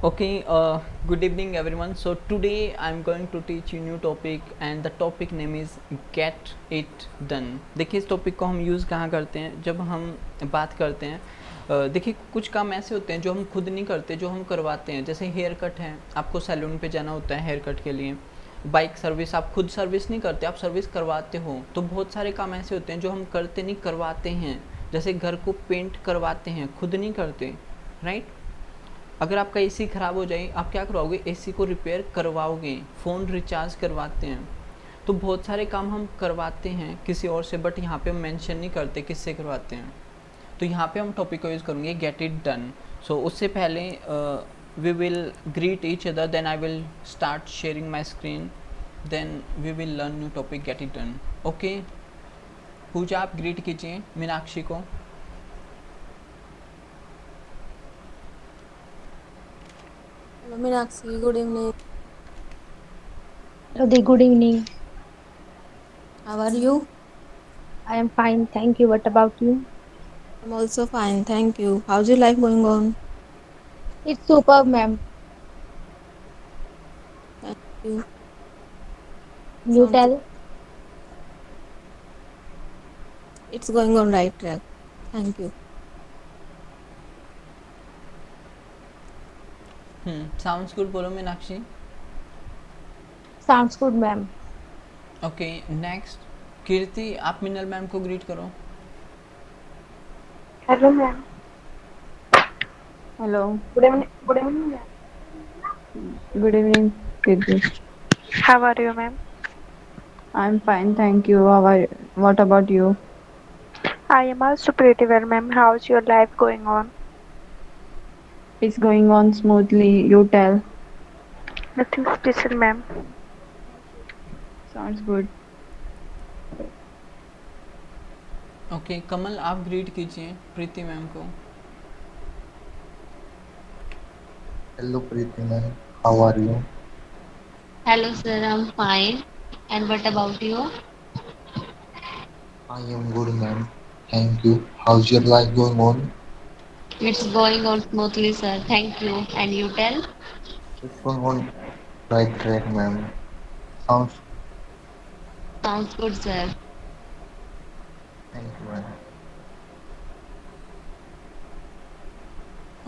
Okay, good evening everyone. So today I'm going to teach you new topic and the topic name is get it done. देखिए इस topic को हम use कहाँ करते हैं जब हम बात करते हैं देखिए कुछ काम ऐसे होते हैं जो हम खुद नहीं करते, जो हम करवाते हैं। जैसे हेयर कट है, आपको सैलून पे जाना होता है हेयर कट के लिए। बाइक सर्विस, आप खुद सर्विस नहीं करते, आप सर्विस करवाते हो। तो बहुत सारे काम ऐसे होते हैं जो हम करते नहीं, करवाते हैं। जैसे घर को पेंट करवाते हैं, खुद नहीं करते, राइट। अगर आपका एसी ख़राब हो जाए, आप क्या करवाओगे? एसी को रिपेयर करवाओगे। फ़ोन रिचार्ज करवाते हैं। तो बहुत सारे काम हम करवाते हैं किसी और से, बट यहाँ पे हम मेंशन नहीं करते किससे करवाते हैं। तो यहाँ पे हम टॉपिक को यूज़ करेंगे गेट इट डन। सो उससे पहले we will greet each other, then I will start sharing my screen, then we will learn new topic get it done. Okay, Pooja आप ग्रीट कीजिए मीनाक्षी को। Hello, Meenakshi. Good evening. Adi, good evening. How are you? I am fine, thank you. What about you? I'm also fine. Thank you. How's your life going on? It's superb, ma'am. Thank you. You Sounds tell. it's going on right track. Thank you. Sounds good बोलो Meenakshi. Sounds good, ma'am. Okay, next Kirti, आप Minal ma'am को greet करो। Hello, ma'am. Hello. Good evening. Good evening, ma'am. Good evening, Kirti. How are you, ma'am? I'm fine, thank you. What about you? I am also pretty well, ma'am. How's your life going on? It's going on smoothly. You tell. Nothing special, ma'am. Sounds good. Okay, Kamal आप greet कीजिए Preeti ma'am को। Hello Preeti ma'am, how are you? Hello, sir. I'm fine. And what about you? I am good ma'am, thank you. How's your life going on? It's going on smoothly, sir. Thank you. And you tell? It's going on right track ma'am. Sounds Sounds good, sir. thank you ma'am.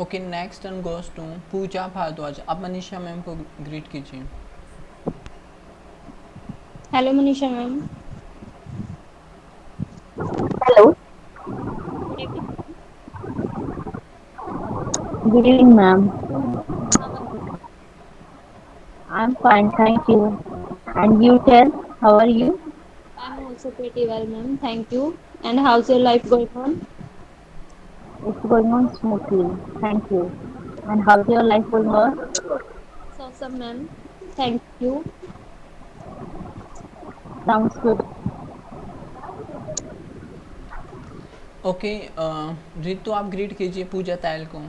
Okay, next and goes to Pooja Bhardwaj. आप Manisha ma'am को greet कीजिए। Hello Manisha ma'am. Hello. Good evening ma'am. Good evening, ma'am. How are you? I'm fine, thank you. And you tell, how are you? I am also pretty well ma'am, thank you. And house your life going on? It's going on smoothly, thank you. And how's your life going on? It's awesome ma'am, thank you. Sounds good. Okay, Ritu आप greet कीजिए पूजा तायल को।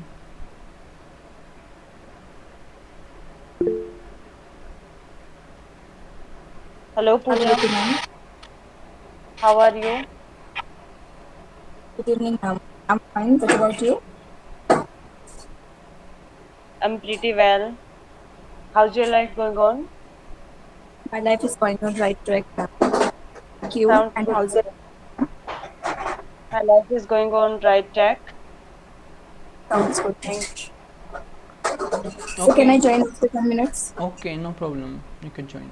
Hello, Hello, Pooja. ma'am. How are you? Good evening, ma'am. I'm fine. What about you? I'm pretty well. How's your life going on? My life is going on right track, ma'am. Thank you. Sounds And good. how's your My life is going on right track. sounds good? Thank So okay can I join after 10 minutes? Okay, no problem, you can join.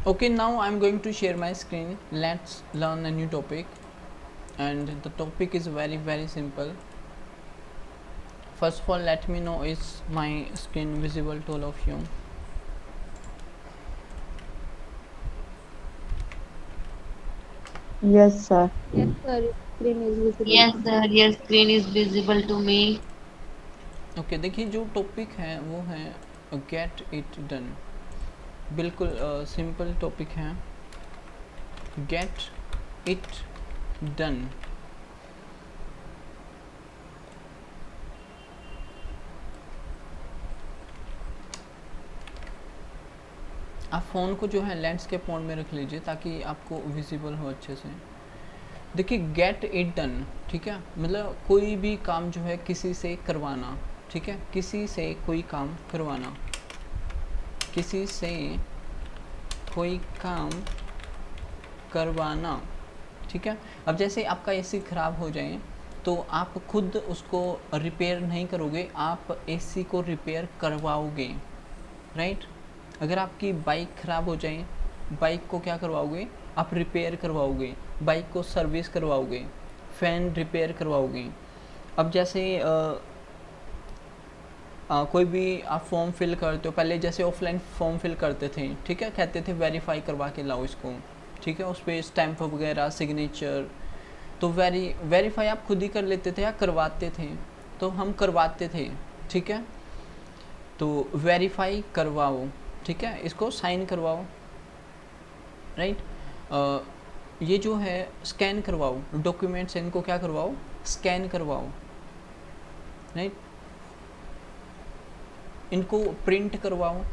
Okay, now I am going to share my screen. Let's learn a new topic and the topic is very very simple. First of all let me know is my screen visible to all of you. Yes, sir. Yes sir, screen is visible Yes, to me. sir. Your screen is visible to me. Okay, देखिए जो topic है वो है gate it done. बिल्कुल simple topic है, gate it done. आप phone को जो है लैंडस्केप मोड में रख लीजिए ताकि आपको विजिबल हो अच्छे से। देखिए गेट इट डन, ठीक है, मतलब कोई भी काम जो है किसी से करवाना, ठीक है, किसी से कोई काम करवाना, किसी से कोई काम करवाना, ठीक है। अब जैसे आपका एसी ख़राब हो जाए तो आप खुद उसको रिपेयर नहीं करोगे, आप एसी को रिपेयर करवाओगे, राइट। अगर आपकी बाइक ख़राब हो जाए, बाइक को क्या करवाओगे, आप रिपेयर करवाओगे, बाइक को सर्विस करवाओगे, फ़ैन रिपेयर करवाओगे। अब जैसे कोई भी आप फॉर्म फिल करते हो, पहले जैसे ऑफलाइन फॉर्म फिल करते थे, ठीक है, कहते थे वेरीफाई करवा के लाओ इसको, ठीक है, उस पर स्टैम्प वगैरह सिग्नेचर, तो वेरीफाई आप खुद ही कर लेते थे या करवाते थे, तो हम करवाते थे, ठीक है। तो वेरीफाई करवाओ, ठीक है, इसको साइन करवाओ, राइट। ये जो है स्कैन करवाओ, डॉक्यूमेंट्स इनको क्या करवाओ, स्कैन करवाओ, राइट। इनको प्रिंट करवाओ,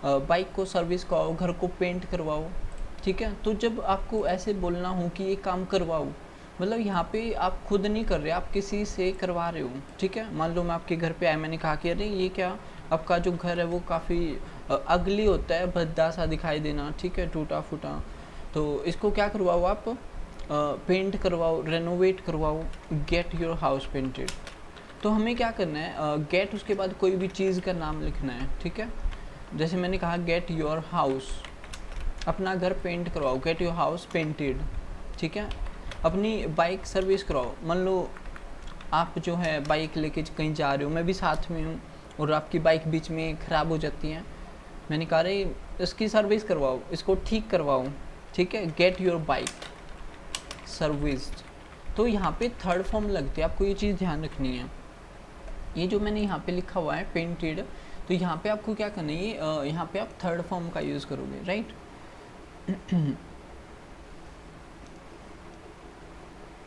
बाइक को सर्विस कराओ, घर को पेंट करवाओ, ठीक है। तो जब आपको ऐसे बोलना हो कि ये काम करवाओ, मतलब यहाँ पे आप खुद नहीं कर रहे, आप किसी से करवा रहे हो, ठीक है। मान लो मैं आपके घर पे आया, मैंने कहा कि अरे ये क्या, आपका जो घर है वो काफ़ी अगली होता है, भद्दा सा दिखाई देना, ठीक है, टूटा फूटा, तो इसको क्या करवाओ आप, पेंट करवाओ, रेनोवेट करवाओ, गेट योर हाउस पेंटेड। तो हमें क्या करना है, गेट उसके बाद कोई भी चीज़ का नाम लिखना है, ठीक है। जैसे मैंने कहा गेट योर हाउस, अपना घर पेंट करवाओ, गेट योर हाउस पेंटेड, ठीक है। अपनी बाइक सर्विस कराओ, मान लो आप जो है बाइक लेके कहीं जा रहे हो, मैं भी साथ में हूँ, और आपकी बाइक बीच में ख़राब हो जाती है, मैंने कहा रे इसकी सर्विस करवाओ, इसको ठीक करवाओ, ठीक है, गेट योर बाइक सर्विस्ड। तो यहाँ पे थर्ड फॉर्म लगती है, आपको ये चीज़ ध्यान रखनी है। ये जो मैंने यहाँ पे लिखा हुआ है पेंटेड, तो यहाँ पे आपको क्या करना है, यहाँ पे आप थर्ड फॉर्म का यूज़ करोगे, राइट।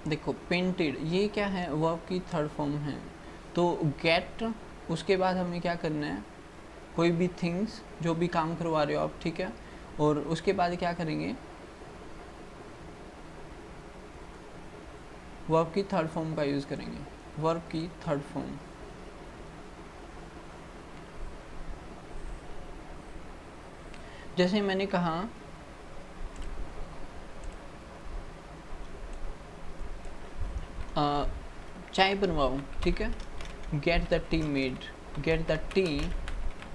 देखो पेंटेड ये क्या है, वर्ब की थर्ड फॉर्म है, तो गेट, उसके बाद हमें क्या करना है, कोई भी थिंग्स, जो भी काम करवा रहे हो आप, ठीक है, और उसके बाद क्या करेंगे, वर्ब की थर्ड फॉर्म का यूज़ करेंगे, वर्ब की थर्ड फॉर्म। जैसे मैंने कहा चाय बनवाओ, ठीक है, get the T made, get the T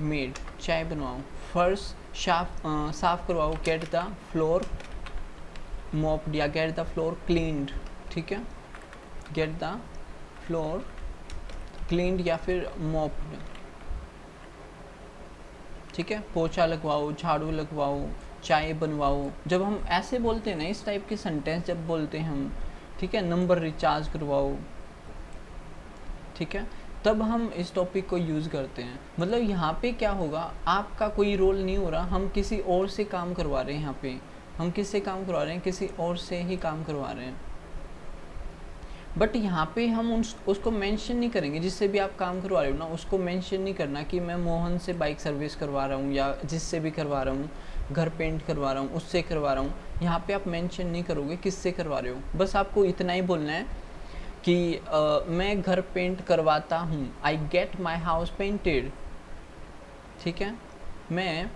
made, चाय बनवाओ। फर्श साफ करवाओ, गेट द फ्लोर मॉप्ड या गेट द फ्लोर क्लीन्ड, ठीक है, गेट द फ्लोर क्लीन्ड या फिर मॉप्ड, ठीक है। पोछा लगवाओ, झाड़ू लगवाओ, चाय बनवाओ। जब हम ऐसे बोलते हैं ना, इस टाइप के सेंटेंस जब बोलते हैं हम, ठीक है, नंबर रिचार्ज करवाओ, ठीक है, तब हम इस टॉपिक को यूज़ करते हैं। मतलब यहाँ पे क्या होगा, आपका कोई रोल नहीं हो रहा, हम किसी और से काम करवा रहे हैं, यहाँ पे हम किससे काम करवा रहे हैं, किसी और से ही काम करवा रहे हैं। बट यहाँ पे हम उसको मेंशन नहीं करेंगे, जिससे भी आप काम करवा रहे हो ना, उसको मेंशन नहीं करना कि मैं मोहन से बाइक सर्विस करवा रहा हूँ, या जिससे भी करवा रहा हूँ, घर पेंट करवा रहा हूँ, उससे करवा रहा हूँ। यहाँ पे आप मेंशन नहीं करोगे किससे करवा रहे हो, बस आपको इतना ही बोलना है कि मैं घर पेंट करवाता हूँ, I get my house painted, ठीक है, मैं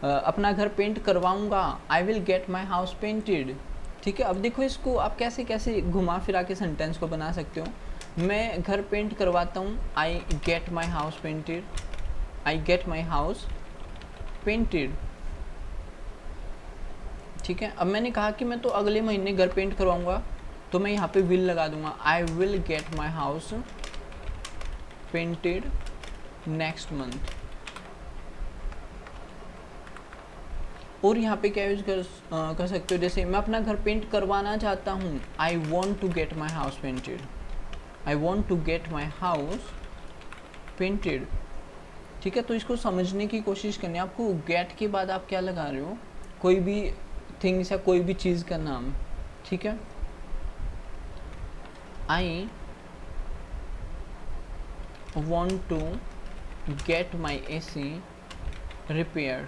अपना घर पेंट करवाऊँगा, I will get my house painted, ठीक है। अब देखो इसको आप कैसे कैसे घुमा फिरा के सेंटेंस को बना सकते हो। मैं घर पेंट करवाता हूँ, I get my house painted, I get my house painted, ठीक है। अब मैंने कहा कि मैं तो अगले महीने घर पेंट करवाऊँगा, तो मैं यहाँ पे विल लगा दूंगा, आई will get my house painted next month. और यहाँ पे क्या यूज कर सकते हो, जैसे मैं अपना घर पेंट करवाना चाहता हूँ, I want to get my house painted, I want to get my house painted, ठीक है। तो इसको समझने की कोशिश करनी है आपको। गेट के बाद आप क्या लगा रहे हो, कोई भी थिंग्स या कोई भी चीज़ का नाम, ठीक है। I want to get my AC repaired,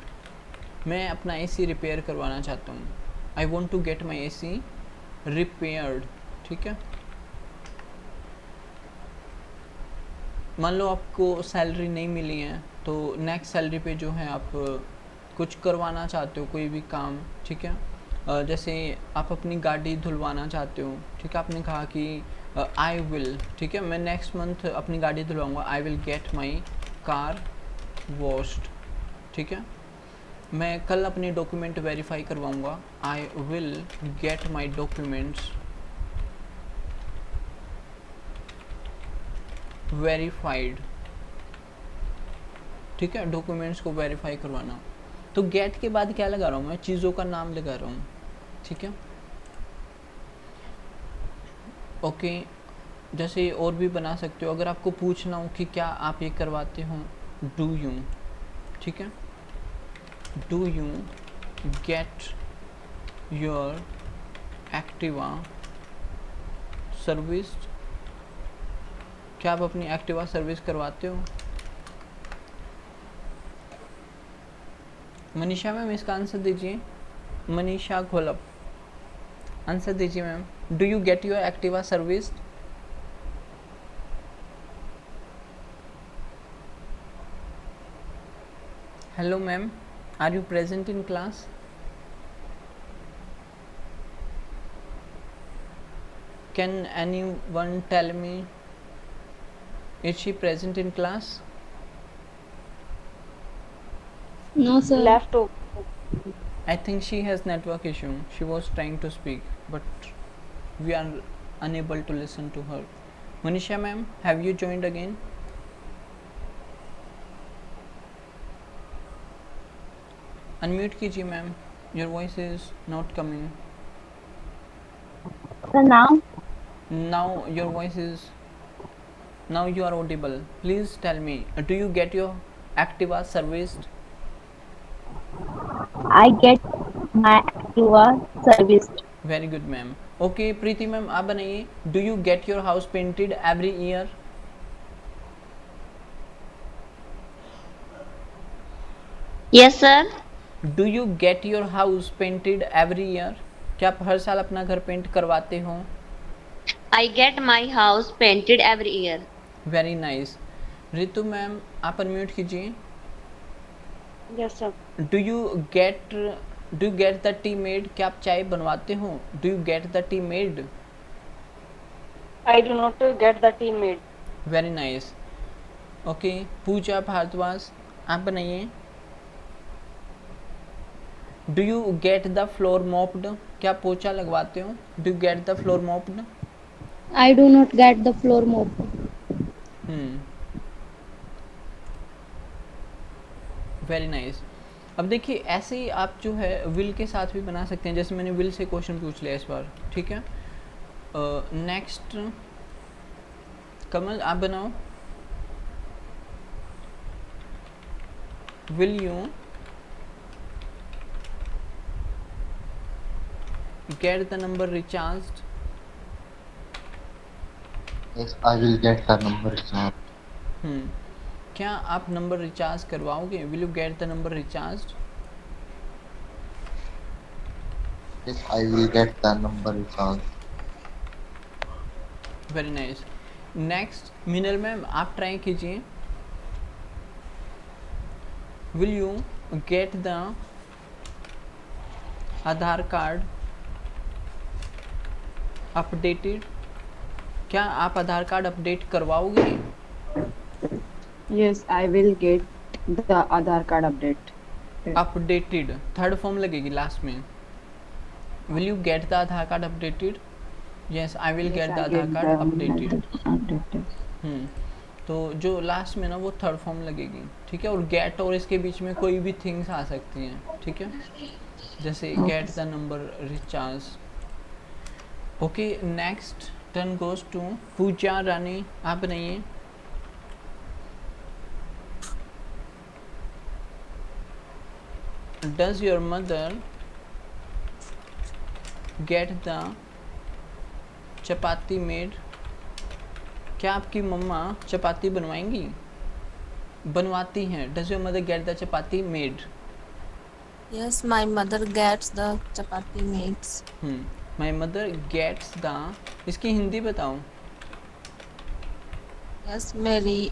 मैं अपना AC रिपेयर करवाना चाहता हूँ, I want to get my AC repaired, ठीक है। मान लो आपको सैलरी नहीं मिली है, तो नेक्स्ट सैलरी पे जो है आप कुछ करवाना चाहते हो, कोई भी काम, ठीक है। जैसे आप अपनी गाड़ी धुलवाना चाहते हो, ठीक है, आपने कहा कि आई विल, ठीक है, मैं नेक्स्ट मंथ अपनी गाड़ी धुलवाऊंगा, I will get my car washed, ठीक है। मैं कल अपने डॉक्यूमेंट वेरीफाई करवाऊंगा, I will get my documents verified, ठीक है, डॉक्यूमेंट्स को वेरीफाई करवाना। तो गेट के बाद क्या लगा रहा हूँ मैं, चीज़ों का नाम लगा रहा हूँ, ठीक है। ओके, जैसे और भी बना सकते हो, अगर आपको पूछना हो कि क्या आप ये करवाते हो, डू यू, ठीक है, do you get your Activa service, क्या आप अपनी एक्टिवा सर्विस करवाते हो। मनीषा मैम इसका आंसर दीजिए, मनीषा घोलप आंसर दीजिए ma'am, do you get your Activa service. Hello ma'am, are you present in class. Can anyone tell me, is she present in class. No, sir. Left to. I think she has network issue. She was trying to speak, but we are unable to listen to her. Manisha ma'am, have you joined again? Unmute कीजिए ma'am. Your voice is not coming. So now, Now your voice is. Now you are audible. Please tell me, do you get your Activa serviced? I get my Activa serviced. Very good ma'am. Okay, Preeti ma'am, आप बनाइए, do you get your house painted every year? Yes, sir. Do you get your house painted every year? क्या आप हर साल अपना घर paint करवाते हो? I get my house painted every year. Very nice. Ritu ma'am आप अनम्यूट कीजिए। Yes, sir. Do you get the tea made? क्या आप चाय बनवाते हो? Do you get the tea made? I do not get the tea made. Very nice. Okay, पूजा भारद्वाज आप बनाइए। Do you get the floor mopped? क्या आप पोछा लगवाते हो? Do you get the floor mopped? I do not get the floor mopped. Very nice. अब देखिए ऐसे ही आप जो है विल के साथ भी बना सकते हैं, जैसे मैंने विल से क्वेश्चन पूछ लिया इस बार, ठीक है। नेक्स्ट कमल आप बनाओ, will you get the number recharged. Yes, I will get the number recharged. क्या आप नंबर रिचार्ज करवाओगे? Will you get the number recharged? Yes, I will get the number recharged. Very nice. Next Minal ma'am आप try कीजिए, will you get the Aadhaar card updated? क्या आप आधार card update करवाओगे? Yes, I will get the Aadhaar card update. Updated third form लगेगी last में। Will you get the Aadhaar card updated? Yes, I will get the Aadhaar card updated. तो जो last में ना वो थर्ड फॉर्म लगेगी, ठीक है। और गेट और इसके बीच में कोई भी थिंग्स आ सकती हैं, ठीक है, जैसे get the number recharge. Okay, next turn goes to Pooja Rani आप बनाइए। Does your mother get the chapati made? क्या आपकी मम्मा चपाती बनवाएंगी? बनवाती हैं। Does your mother get the chapati made? Yes, my mother gets the chapati made. My mother gets the, इसकी हिंदी बताओ। Yes, मेरी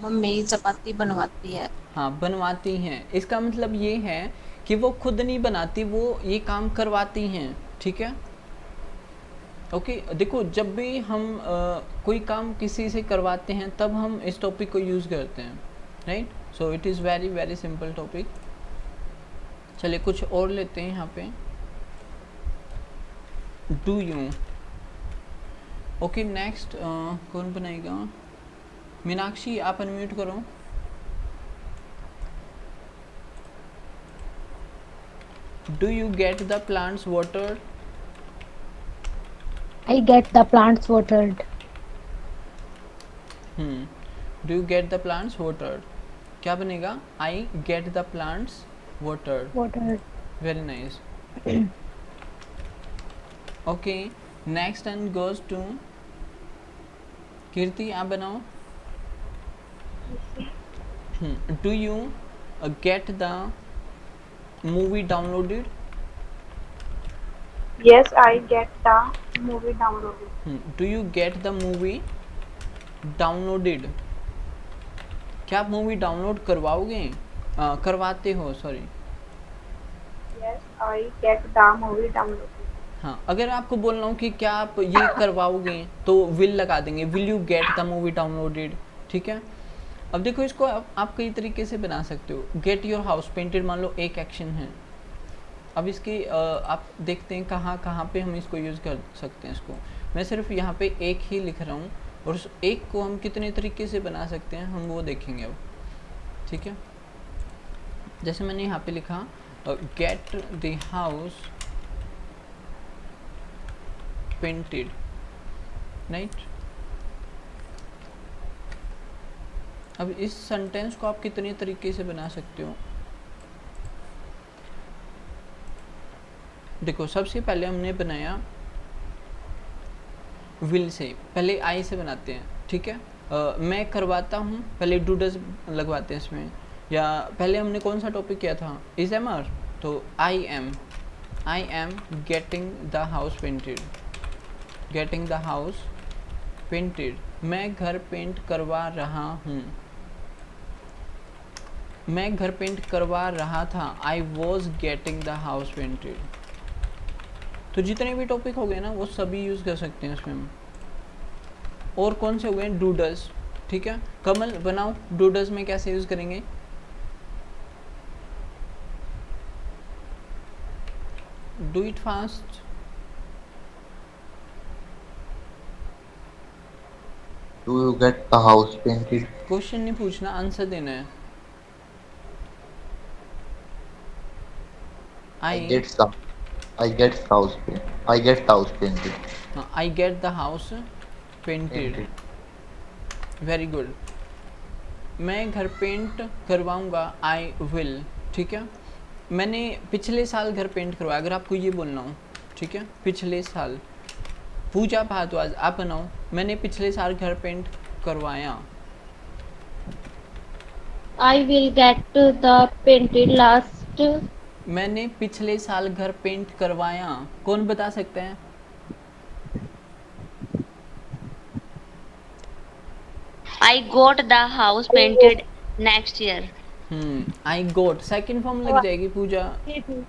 mummy चपाती बनवाती है। हाँ, बनवाती हैं, इसका मतलब ये है कि वो खुद नहीं बनाती, वो ये काम करवाती हैं। ठीक है, ओके। देखो, जब भी हम कोई काम किसी से करवाते हैं तब हम इस टॉपिक को यूज़ करते हैं, right. So it is very very simple topic. चलिए कुछ और लेते हैं यहाँ पे। Do you, okay. नेक्स्ट कौन बनाएगा? मीनाक्षी, आप अनम्यूट करो। Do you get the plants watered? I get the plants watered. Do you get the plants watered? क्या बनेगा? I get the plants watered. Watered. Very nice. Okay, next and goes to Kirti, आप बनाओ। Do you get the movie downloaded? Yes, I get the movie downloaded. Do you get the movie downloaded? क्या आप movie download करवाओगे? करवाते हो, sorry. Yes, I get the movie downloaded. हाँ, अगर आपको बोलना हो कि क्या आप ये करवाओगे तो विल लगा देंगे, will you get the movie downloaded. ठीक है, अब देखो इसको आप कई तरीके से बना सकते हो। गेट योर हाउस पेंटेड मान लो एक एक्शन है। अब इसकी आप देखते हैं कहाँ कहाँ पे हम इसको यूज़ कर सकते हैं। इसको मैं सिर्फ यहाँ पे एक ही लिख रहा हूँ और उस एक को हम कितने तरीके से बना सकते हैं हम वो देखेंगे अब। ठीक है, जैसे मैंने यहाँ पे लिखा gate the house painted, right. अब इस सेंटेंस को आप कितने तरीके से बना सकते हो? देखो, सबसे पहले हमने बनाया विल से, पहले आई से बनाते हैं। ठीक है, मैं करवाता हूँ, पहले डू डज लगवाते हैं इसमें। या पहले हमने कौन सा टॉपिक किया था? इज एम आर, तो आई am getting the house painted, getting the house painted. मैं घर पेंट करवा रहा हूँ, मैं घर पेंट करवा रहा था। आई was getting the house painted. तो जितने भी टॉपिक हो गए ना वो सभी यूज़ कर सकते हैं इसमें हम। और कौन से हो गए? Do does. ठीक है, कमल बनाओ, डू डज में कैसे यूज़ करेंगे? Do it fast. Do you get the house painted? Question नहीं पूछना, आंसर देना है। I get the house painted. I get the house painted. I get the house painted. Painted. Very good. मैं घर paint करवाऊंगा, I will. ठीक है, मैंने पिछले साल घर पेंट करवाया, अगर आपको ये बोलना हो। ठीक है, पिछले साल। पूजा भारद्वाज, आप बनाओ, मैंने पिछले साल घर पेंट करवाया। I will get the painted last. मैंने पिछले साल घर पेंट करवाया। कौन बता सकते हैं? I got the house painted next year. I got second form लग जाएगी पूजा,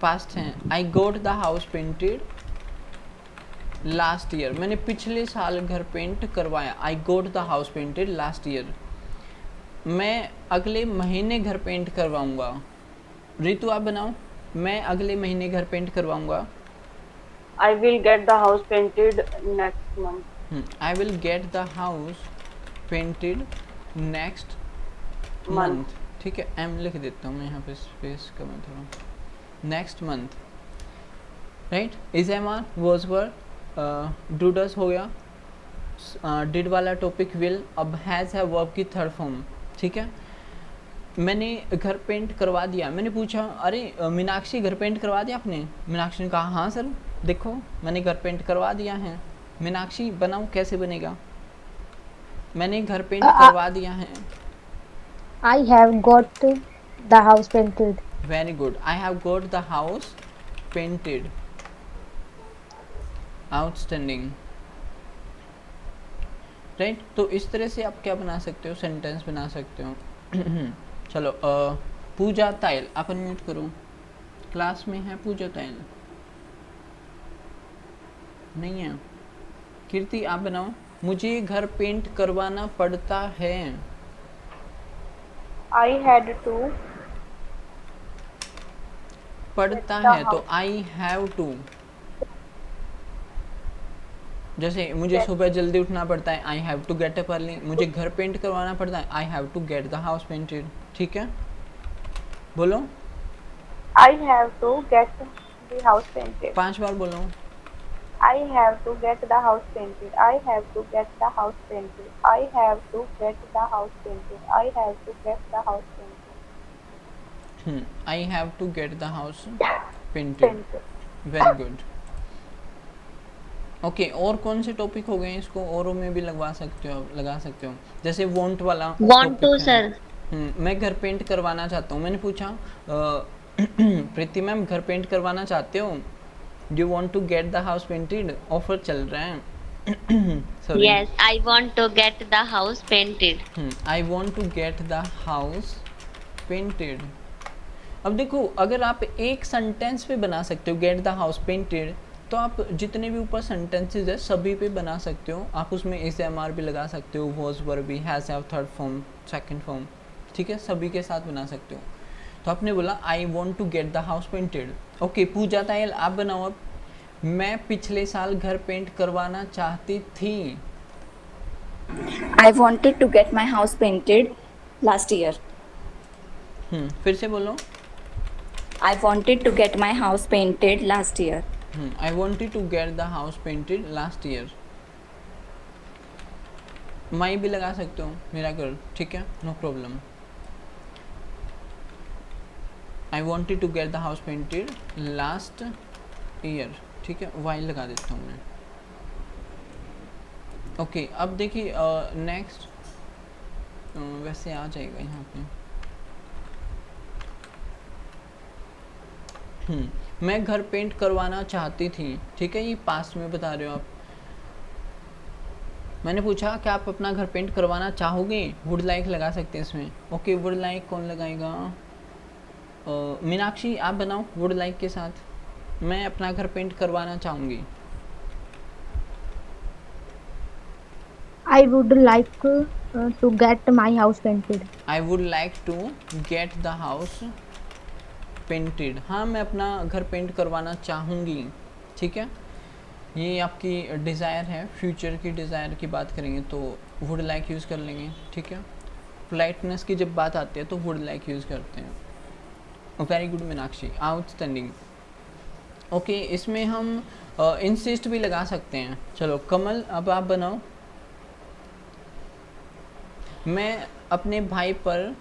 पास्ट है। I goat the house painted last year, मैंने पिछले साल घर पेंट करवाया। आई गोट द हाउस पेंटेड लास्ट ईयर। मैं अगले महीने घर पेंट करवाऊंगा। रितु, आप बनाओ, मैं अगले महीने घर पेंट करवाऊंगा। I will get the house painted next month. I will gate the house painted next month. ठीक है, एम लिख देता हूँ मैं यहाँ पे, स्पेस का मैं थोड़ा। Next month, right. Is am are, was were, do does हो गया, डिड वाला टॉपिक विल। अब हैज़ है वर्ब की थर्ड फॉर्म। ठीक है, मैंने घर पेंट करवा दिया। मैंने पूछा, अरे मीनाक्षी घर पेंट करवा दिया आपने? मीनाक्षी ने कहा हाँ सर, देखो मैंने घर पेंट करवा दिया है। मीनाक्षी बनाओ कैसे बनेगा? मैंने घर पेंट करवा दिया है। I have got the house painted. Very good, I have got the house painted. Outstanding, right. तो इस तरह से आप क्या बना सकते हो, सेंटेंस बना सकते हो। चलो पूजा तायल, आप अनम्यूट करो। क्लास में है पूजा तायल? नहीं है। कीर्ति आप बनाओ। मुझे घर पेंट करवाना पड़ता है। I had to पड़ता the है तो house. I have to. जैसे मुझे सुबह जल्दी उठना पड़ता है, I have to get up early. मुझे घर पेंट करवाना पड़ता है, I have to get the house painted. ठीक है, बोलो। I have to get the house painted. 5 बार बोलो। I have to get the house painted. I have to get the house painted. I have to get the house painted. I have to get the house painted. I have to get the house painted. Painted. Very good. Okay, और कौन से topic हो गए? इसको औरों में भी लगवा सकते हो, लगा सकते हो। जैसे वांट वाला Want to, topic है। sir. मैं घर पेंट करवाना चाहता हूँ। मैंने पूछा प्रीति मैम घर पेंट करवाना चाहते हो? Do want to get the house painted? Offer चल रहा है। Sorry, Yes, I want to get the house painted. I want to get the house painted. अब देखो, अगर आप एक सेंटेंस पे बना सकते हो गेट द हाउस पेंटेड, तो आप जितने भी ऊपर सेंटेंसेस है सभी पे बना सकते हो। आप उसमें एसएमआर भी लगा सकते हो, वॉज वर्ब भी, has have, third form, second form. ठीक है, सभी के साथ बना सकते हो। तो आपने बोला I want to get the house painted. Okay, Pooja Tayal आप बनाओ अब। मैं पिछले साल घर पेंट करवाना चाहती थी। I wanted to get my house painted last year. फिर से बोलो। I wanted to get my house painted last year. I wanted to get the house painted last year. My भी लगा सकते हो, मेरा घर। ठीक है, no problem. I wanted to get the house painted last year. ठीक है, वाई लगा देता हूँ मैं। ओके, अब देखिए नेक्स्ट वैसे आ जाएगा यहाँ पे। मैं घर पेंट करवाना चाहती थी। ठीक है, ये पास्ट में बता रहे हो आप। मैंने पूछा कि आप अपना घर पेंट करवाना चाहोगे, वुड लाइक लगा सकते हैं इसमें। ओके, वुड लाइक कौन लगाएगा? मीनाक्षी आप बनाओ वुड लाइक के साथ। मैं अपना घर पेंट करवाना चाहूँगी। I would like to get my house painted. I would like to get the house painted. हाँ, मैं अपना घर पेंट करवाना चाहूँगी। ठीक है, ये आपकी डिज़ायर है। फ्यूचर की डिज़ायर की बात करेंगे तो वुड लाइक यूज़ कर लेंगे। ठीक है, पोलाइटनेस की जब बात आती है तो वुड लाइक यूज़ करते हैं। Very good Meenakshi, outstanding. Okay, इसमें हम इंसिस्ट भी लगा सकते हैं। चलो कमल अब आप बनाओ। मैं अपने भाई पर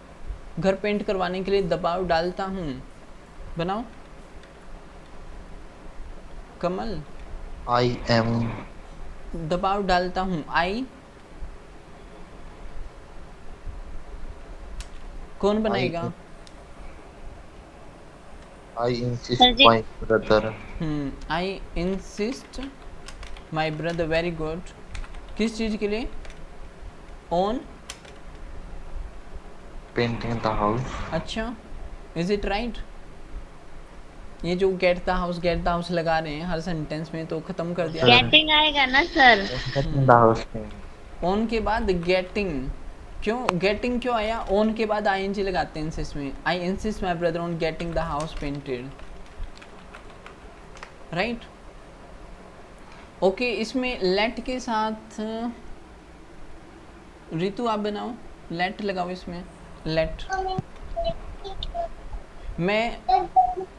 घर पेंट करवाने के लिए दबाव डालता हूँ। बनाओ कमल। I am दबाव डालता हूँ, आई। कौन बनाएगा? I insist Sir ji. my brother I insist my brother. Very good. किस चीज़ के लिए? On painting the house. अच्छा, इज इट राइट? ये जो गेट द हाउस लगा रहे हैं हर सेंटेंस में, तो ख़त्म कर दिया। Getting आएगा ना sir? Getting the house painted. On के बाद गेटिंग। क्यों गेटिंग क्यों आया? ऑन के बाद आई एन जी लगाते हैं इंसिस्ट में। आई insist my brother on getting the house painted. Right. Okay, इसमें लेट के साथ रितु आप बनाओ। लेट लगाओ इसमें, लेट। मैं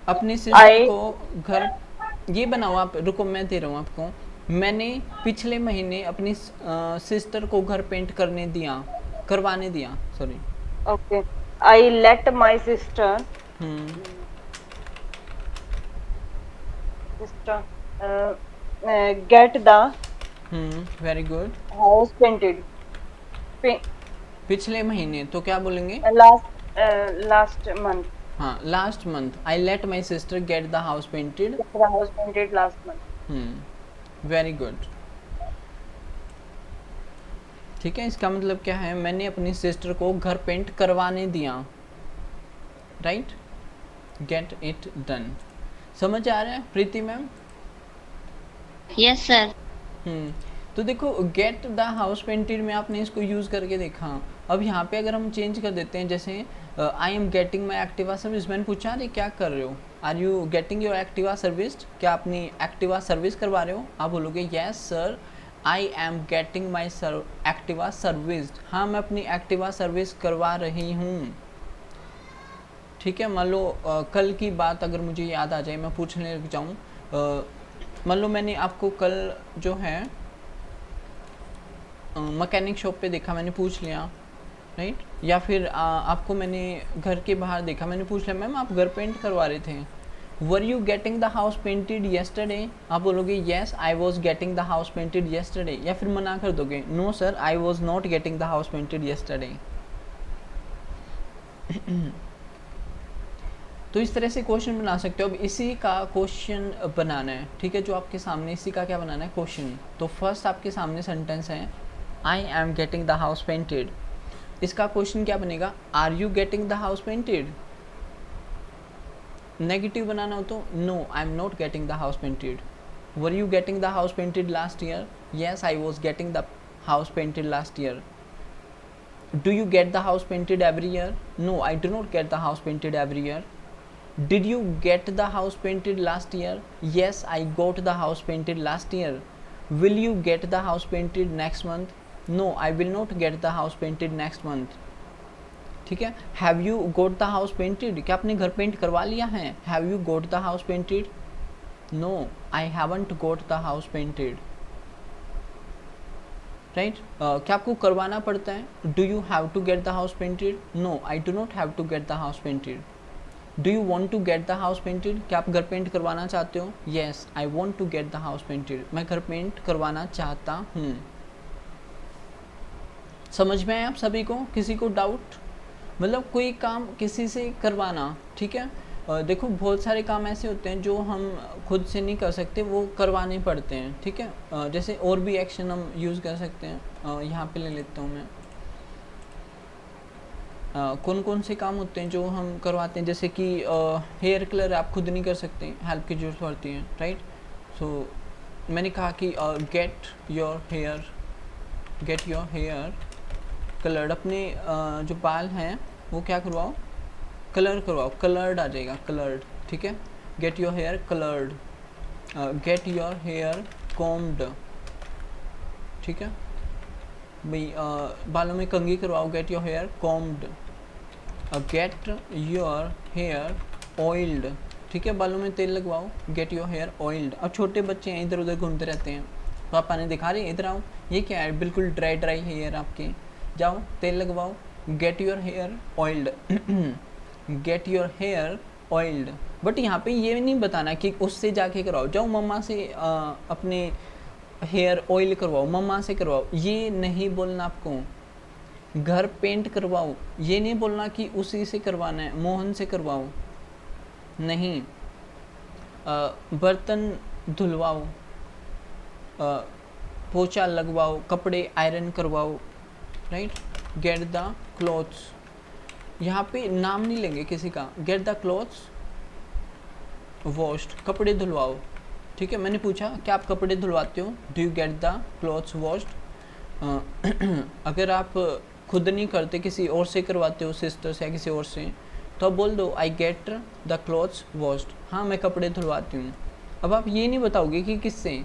अपनी सिस्टर को घर, ये बनाओ आप। रुको, मैं दे रहा हूँ आपको। मैंने पिछले महीने अपनी सिस्टर को घर पेंट करवाने दिया। Sorry. Okay. I let my sister get the very good. house painted. पिछले महीने तो क्या बोलेंगे? Last month. हाँ, last month. I let my sister gate the house painted. The house painted last month. Very good. ठीक है, इसका मतलब क्या है, मैंने अपनी सिस्टर को घर पेंट करवाने दिया, राइट, गेट इट डन। समझ आ रहा है प्रीति मैम? Yes sir. तो देखो गेट द हाउस पेंटेड में आपने इसको यूज़ करके देखा। अब यहाँ पे अगर हम चेंज कर देते हैं, जैसे I am getting my Activa service, मैंने पूछा अरे क्या कर रहे हो, are you getting your Activa service, क्या अपनी एक्टिवा सर्विस करवा रहे हो? आप बोलोगे yes sir I am getting my Activa serviced, हाँ मैं अपनी एक्टिवा सर्विस करवा रही हूँ। ठीक है, मान लो कल की बात अगर मुझे याद आ जाए, मैं पूछने लग जाऊँ, मान लो मैंने आपको कल जो है मैकेनिक शॉप पे देखा, मैंने पूछ लिया, राइट, या फिर आपको मैंने घर के बाहर देखा, मैंने पूछ लिया मैम आप घर पेंट करवा रहे थे, were you getting the house painted yesterday? आप बोलोगे yes I was getting the house painted yesterday, या फिर मना कर दोगे no sir I was not getting the house painted yesterday. तो इस तरह से क्वेश्चन बना सकते हो। अब इसी का क्वेश्चन बनाना है, ठीक है, जो आपके सामने इसी का क्या बनाना है, क्वेश्चन। तो फर्स्ट आपके सामने सेंटेंस है I am getting the house painted, इसका क्वेश्चन क्या बनेगा, are you getting the house painted? Negative बनाना हो तो no I am not getting the house painted. Were you getting the house painted last year? Yes I was getting the house painted last year. Do you get the house painted every year? No I do not get the house painted every year. Did you get the house painted last year? Yes, I got the house painted last year. Will you get the house painted next month? No, I will not get the house painted next month. ठीक है, Have you got the house painted? क्या आपने घर paint करवा लिया है? Have you got the house painted? No, I haven't got the house painted. Right? क्या आपको करवाना पड़ता है? Do you have to get the house painted? No, I do not have to get the house painted. Do you want to get the house painted? क्या आप घर paint करवाना चाहते हो? Yes I want to get the house painted, मैं घर paint करवाना चाहता हूँ। समझ में आए आप सभी को? किसी को डाउट? मतलब कोई काम किसी से करवाना, ठीक है। देखो बहुत सारे काम ऐसे होते हैं जो हम खुद से नहीं कर सकते, वो करवाने पड़ते हैं, ठीक है। जैसे और भी एक्शन हम यूज़ कर सकते हैं, यहाँ पे ले लेता हूँ मैं। कौन कौन से काम होते हैं जो हम करवाते हैं, जैसे कि हेयर कलर आप खुद नहीं कर सकते, हेल्प की जरूरत पड़ती है, राइट। सो मैंने कहा कि गेट योर हेयर कलर्ड, अपने जो बाल हैं वो क्या करवाओ, कलर करवाओ, कलर्ड आ जाएगा, कलर्ड, ठीक है। Get your hair coloured, get your hair combed, ठीक है भाई, बालों में कंघी करवाओ, get your hair combed. Get your hair oiled, ठीक है, बालों में तेल लगवाओ, गेट योर हेयर ऑयल्ड। अब छोटे बच्चे हैं इधर उधर घूमते रहते हैं, पापा ने दिखा रहे इधर आओ, ये क्या है, बिल्कुल ड्राई ड्राई हेयर आपके, जाओ तेल लगवाओ, get your hair oiled. Get your hair oiled. But यहाँ पे ये नहीं बताना कि उससे जाके करवाओ, जाओ मम्मा से अपने हेयर ऑयल करवाओ, मम्मा से करवाओ, ये नहीं बोलना आपको। घर पेंट करवाओ, ये नहीं बोलना कि उसी से करवाना है, मोहन से करवाओ, नहीं। बर्तन धुलवाओ, पोछा लगवाओ, कपड़े आयरन करवाओ, राइट। गेट द क्लॉथ्स, यहाँ पे नाम नहीं लेंगे किसी का, गेट द क्लॉथ्स वॉश्ड, कपड़े धुलवाओ, ठीक है। मैंने पूछा क्या आप कपड़े धुलवाते हो, do you get the clothes washed. अगर आप खुद नहीं करते, किसी और से करवाते हो, सिस्टर से या किसी और से, तो आप बोल दो आई गेट द क्लॉथ्स वॉश्ड, हाँ मैं कपड़े धुलवाती हूँ। अब आप ये नहीं बताओगे कि किससे,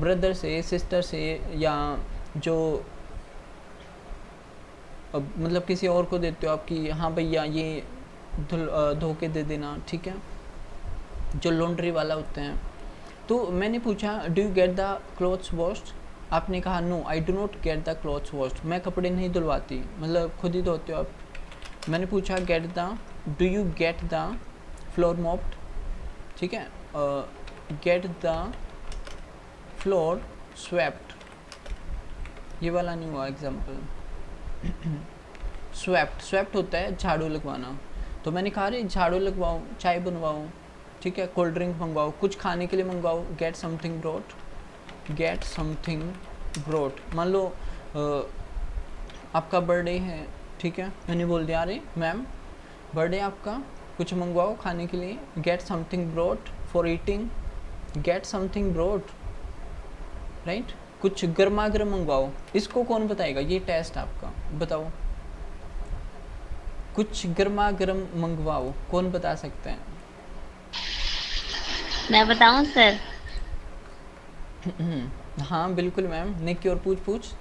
ब्रदर से, सिस्टर से, या जो मतलब किसी और को देते हो आप कि हाँ भैया ये धो के दे देना, ठीक है, जो लॉन्ड्री वाला होते हैं। तो मैंने पूछा do you get the clothes washed, आपने कहा no I do not get the clothes washed, मैं कपड़े नहीं धुलवाती, मतलब खुद ही धोते हो आप। मैंने पूछा get the, do you get the floor mopped, ठीक है, गेट द फ्लोर स्वेप्ड, ये वाला नहीं हुआ एग्जाम्पल। स्वेप्ट होता है झाड़ू लगवाना, तो मैंने कहा अरे झाड़ू लगवाओ, चाय बनवाओ, ठीक है, कोल्ड ड्रिंक मंगवाओ, कुछ खाने के लिए मंगवाओ, get something brought, get something brought. मान लो आपका बर्थडे है, ठीक है, मैंने बोल दिया अरे मैम बर्थडे आपका, कुछ मंगवाओ खाने के लिए, gate something brought for eating, gate something brought, right, कुछ गर्मा गर्म मंगवाओ। इसको कौन बताएगा, ये टेस्ट आपका, बताओ कुछ गर्मा गर्म मंगवाओ, कौन बता सकते हैं? मैं बताऊं सर? हाँ बिल्कुल मैम, निकी और पूछ पूछ।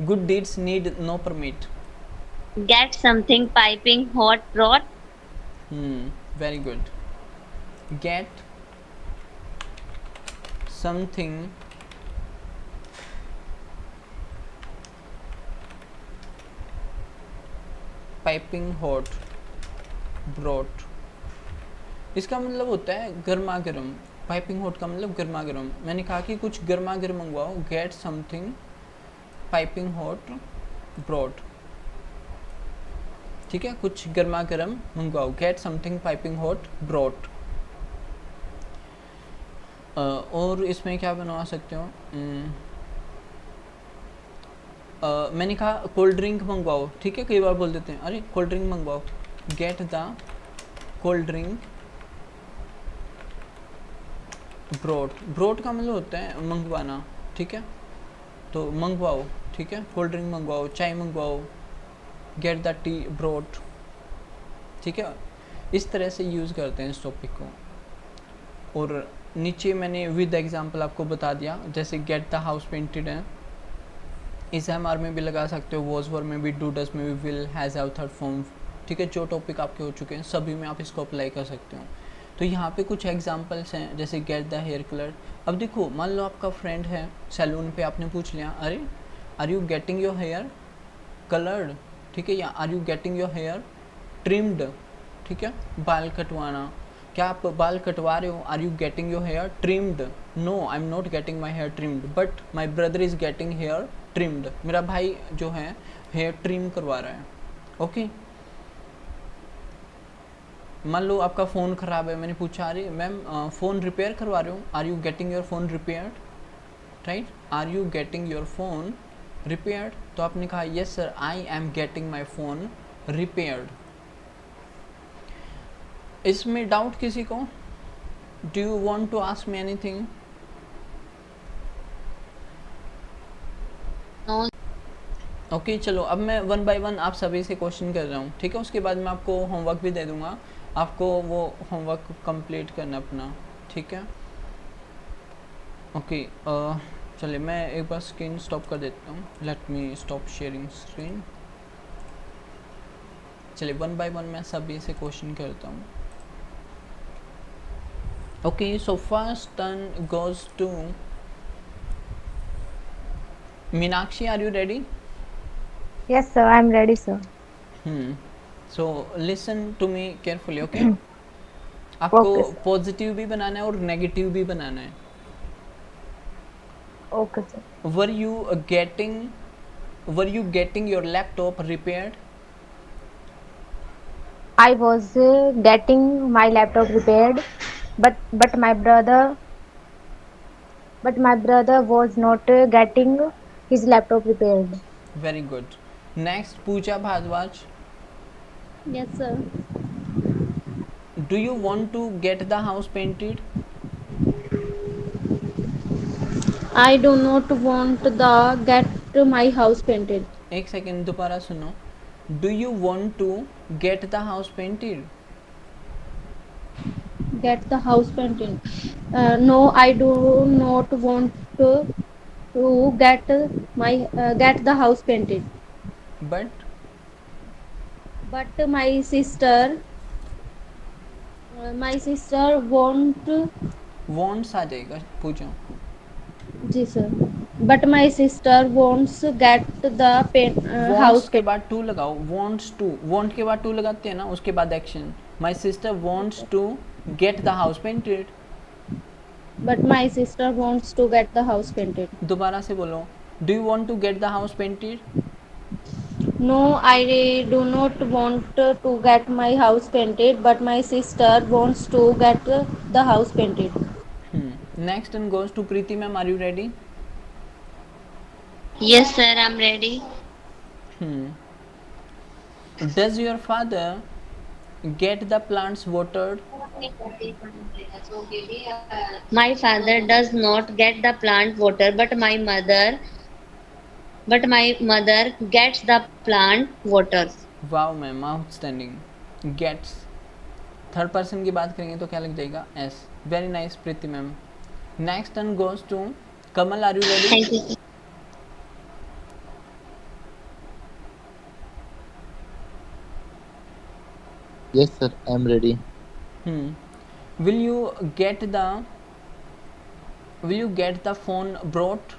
Good deeds need no permit. Get something piping hot brought. Very good. Get something piping hot brought, इसका मतलब होता है गर्मा गर्म। पाइपिंग हॉट का मतलब गर्मा गर्म। मैंने कहा कि कुछ गर्मा गर्म मंगवाओ, get something piping hot brought, ठीक है, कुछ गर्मा गर्म मंगवाओ, get something piping hot brought. और इसमें क्या बनवा सकते हो? मैंने कहा कोल्ड ड्रिंक मंगवाओ, ठीक है, कई बार बोल देते हैं अरे कोल्ड ड्रिंक मंगवाओ, get the cold drink brought. Brought का मतलब होता है मंगवाना, ठीक है, तो मंगवाओ, ठीक है, कोल्ड ड्रिंक मंगवाओ, चाय मंगवाओ, गेट द टी ब्रॉट, ठीक है। इस तरह से यूज़ करते हैं इस टॉपिक को। और नीचे मैंने विद एग्जांपल आपको बता दिया, जैसे गेट द हाउस पेंटेड है, इस एम आर में भी लगा सकते हो, वॉज वर में भी, डू डस में भी, will, has, have, third form, ठीक है, जो टॉपिक आपके हो चुके हैं सभी में आप इसको अप्लाई कर सकते हो। तो यहाँ पे कुछ एग्जांपल्स हैं, जैसे गेट द हेयर कलर। अब देखो, मान लो आपका फ्रेंड है सैलून पे, आपने पूछ लिया अरे are you getting your hair coloured, ठीक है, या are you getting your hair trimmed, ठीक है, बाल कटवाना, क्या आप बाल कटवा रहे हो? Are you getting your hair trimmed? No, I am not getting my hair trimmed, but my brother is getting hair trimmed. मेरा भाई जो है हेयर ट्रिम करवा रहा है, ओके। मान लो आपका फ़ोन ख़राब है, मैंने पूछा अरे मैम फ़ोन रिपेयर करवा रहे हो, are you getting your phone repaired, right, are you getting your phone repaired, तो आपने कहा yes sir I am getting my phone repaired. इसमें डाउट किसी को? Do you want to ask me anything? Okay चलो, अब मैं वन बाय वन आप सभी से क्वेश्चन कर रहा हूँ, ठीक है, उसके बाद मैं आपको होमवर्क भी दे दूँगा, आपको वो होमवर्क कंप्लीट करना अपना, ठीक है। ओके चलिए मैं एक बार स्क्रीन स्टॉप कर देता हूँ, let me stop sharing screen. चलिए वन बाय वन मैं सभी से क्वेश्चन करता हूँ। Okay so first turn goes to Meenakshi, are you ready? Yes, sir. I'm ready, sir. So listen to me carefully, okay? आपको Okay, sir. पॉजिटिव भी बनाना है और नेगेटिव भी बनाना है। Okay, sir. Were you getting your laptop repaired? I was getting my laptop repaired, but my brother was not getting his laptop repaired. Very good. Next, Pooja Bhardwaj. Yes, sir. Do you want to get the house painted? I do not want get my house painted. एक second दोबारा सुनो। Do you want to get the house painted? Get the house painted. No, I do not want to get get the house painted. But But my sister wants आ जाएगा पूजा। जी sir, but my sister wants get the wants house के बाद to लगाओ, wants to, want के बाद to लगाते हैं ना, उसके बाद action. My sister wants to get the house painted. but my sister wants to get the house painted. दोबारा से बोलो, do you want to get the house painted? No, I do not want to get my house painted, but my sister wants to get the house painted. Next and goes to Preeti ma'am, are you ready? Yes, sir, I'm ready. Does your father get the plants watered? My father does not get the plant water, but my mother gets the plant water. Wow ma'am, outstanding. Gets third person की बात करेंगे तो क्या लग जाएगा? S. Very nice Preeti ma'am. Next turn goes to Kamal. Are you ready? Thank you. Yes, sir. I'm ready. Will you get the phone brought?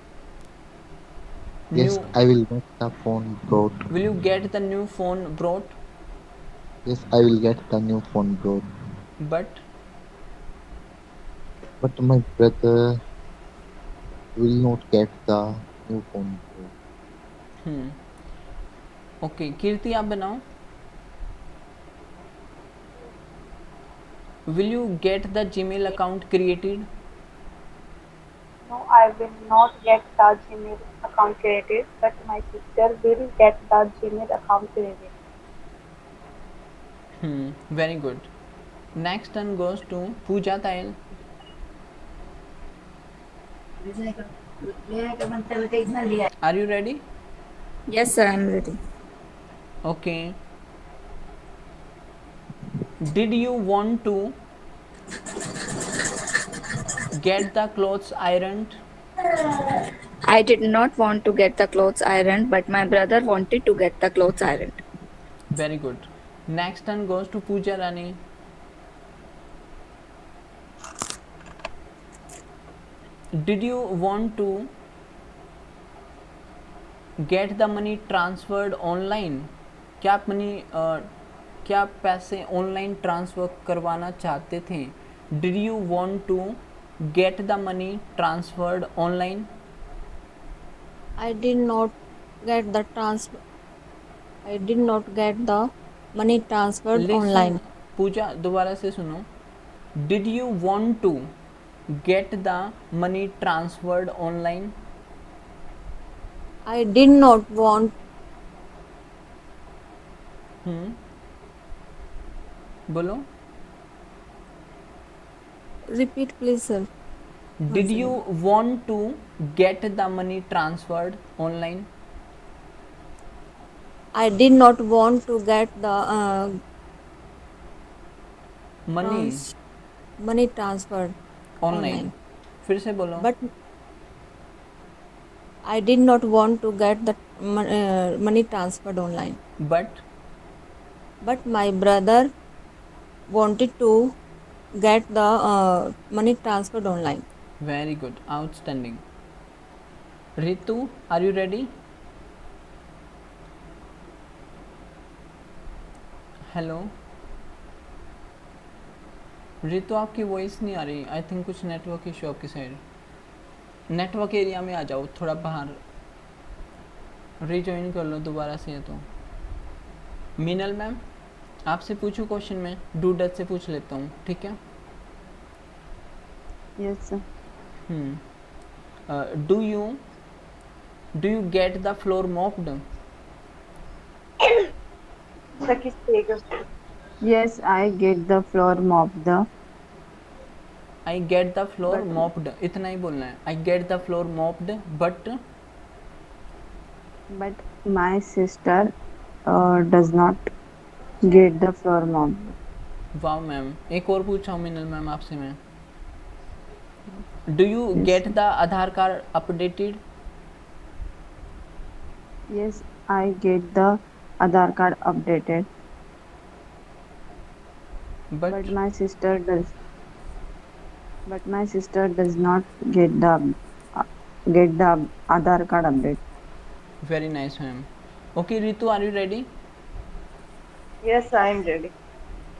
Yes, New. I will get the phone brought. Will you get the new phone brought? Yes, I will get the new phone brought. But my brother will not get the new phone brought. Okay Kirti आप बनाओ। Will you get the Gmail account created? No, I will not get the Gmail account created, but my sister will get the Gmail account created. Very good. Next turn goes to Pooja Tayal. Are you ready? Yes, sir, I'm ready. Okay. Did you want to get the clothes ironed? I did not want to get the clothes ironed, but my brother wanted to get the clothes ironed. Very good. Next turn goes to Pooja Rani. Did you want to get the money transferred online? क्या आप पैसे online transfer करवाना चाहते थे? Did you want to get the money transferred online? I did not get the money transferred online. पूजा दोबारा से सुनो। Did you want to get the money transferred online? I did not want. बोलो। Repeat, please, sir. Did you want to get the money transferred online? I did not want to get the money transferred online. फिर से बोलो। But I did not want to get the money transferred online. But my brother wanted to get the money transferred online. Very good. Outstanding. Ritu, are you ready? Hello Ritu, आपकी voice नहीं आ रही। I think कुछ network issue आपकी side. Network area में आ जाओ, थोड़ा बाहर rejoin कर लो दोबारा से। है तो मीनल मैम, आपसे पूछूं क्वेश्चन? में डू डच से पूछ लेता हूँ, ठीक है? Yes, sir. Do you get the floor mopped? Yes, I get the floor mopped. I get the floor mopped, इतना ही बोलना है। I get the floor mopped But my sister does not get the floor mopped. वाह ma'am. एक और पूछा हूँ मिनल ma'am आपसे मैं। Do you get the Aadhaar card updated? Yes, I get the Aadhaar card updated. But my sister does not get the Aadhaar card update. Very nice, ma'am. Okay, Ritu, are you ready? Yes, I am ready.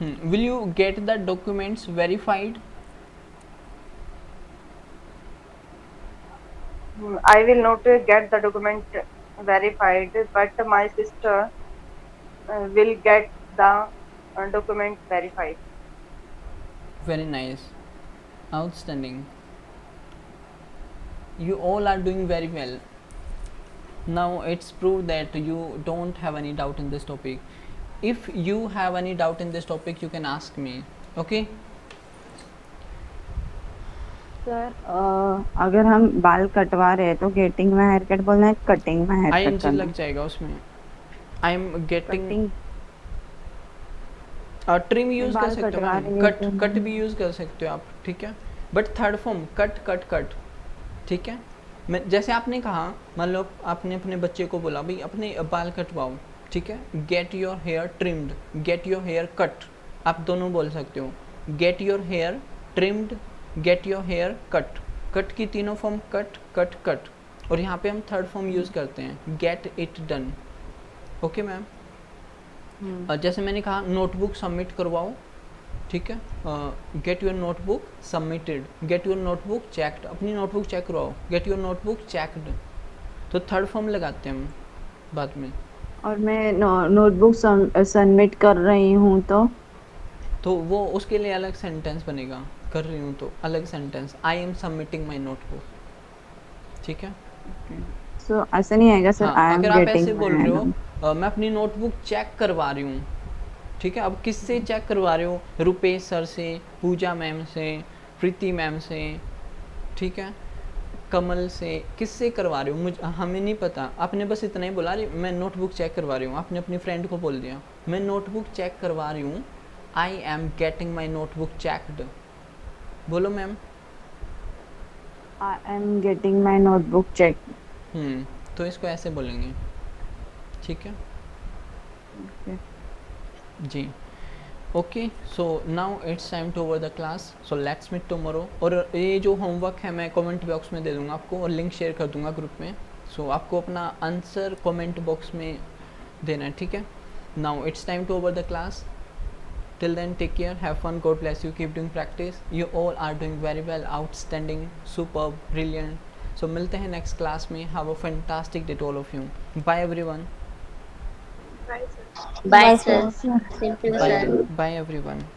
Will you get the documents verified? I will not get the document verified, but my sister will get the document verified. Very nice. Outstanding. You all are doing very well. now it's proved that you don't have any doubt in this topic. If you have any doubt in this topic, you can ask me. Okay? Sir अगर हम बाल कटवा रहे हैं तो getting my hair cut बोलना है, cutting my hair cut ING करना लग जाएगा उसमें. I am getting. Cutting trim use कर बाल सकते हो कटवा मैम, रही है कट तो कट भी यूज कर सकते हो आप, ठीक है. But third form cut cut cut, ठीक है. मैं जैसे आपने कहा, मान लो आपने अपने बच्चे को बोला भाई अपने बाल कटवाओ, ठीक है. Get your hair trimmed, get your hair cut, आप दोनों बोल सकते हो. Get your hair trimmed, get your hair cut. Cut की तीनों फॉर्म कट कट कट, और यहाँ पे हम थर्ड फॉर्म यूज करते हैं gate it done. Okay ma'am. जैसे मैंने कहा नोटबुक सबमिट करवाओ, ठीक है. Get your notebook submitted, get your notebook checked, अपनी नोटबुक चेक करवाओ, गेट योर नोटबुक चेक्ड. तो थर्ड फॉर्म लगाते हैं हम बाद में. और मैं नोटबुक सबमिट कर रही हूँ तो वो उसके लिए अलग सेंटेंस बनेगा. कर रही हूँ तो अलग sentence, I am submitting my notebook, ठीक है. सो ऐसा नहीं आएगा सर. हाँ, आई एम अगर आप गेटिंग ऐसे बोल रहे हो मैं अपनी नोटबुक चेक करवा रही हूँ, ठीक है. अब किससे चेक करवा रहे हो? रुपेश सर से, पूजा मैम से, प्रीति मैम से, ठीक है, कमल से, किससे करवा रहे हो? मुझे हमें नहीं पता. आपने बस इतना ही बोला मैं नोटबुक चेक करवा रही हूँ. आपने अपनी फ्रेंड को बोल दिया मैं नोटबुक चेक करवा रही हूँ, I am getting my notebook checked. बोलो ma'am. I am getting my notebook check. तो इसको ऐसे बोलेंगे, ठीक है. जी. Okay, so now it's time to over the class, so let's meet tomorrow. और ये जो होमवर्क है मैं कमेंट बॉक्स में दे दूंगा आपको, और लिंक शेयर कर दूंगा ग्रुप में. सो आपको अपना आंसर कमेंट बॉक्स में देना है, ठीक है. Now it's time to over the class. Till then, take care, have fun, God bless you, keep doing practice. You all are doing very well, outstanding, superb, brilliant. So मिलते हैं next class में. Have a fantastic day to all of you. Bye everyone. Bye, sir. Same to you, sir. Bye everyone.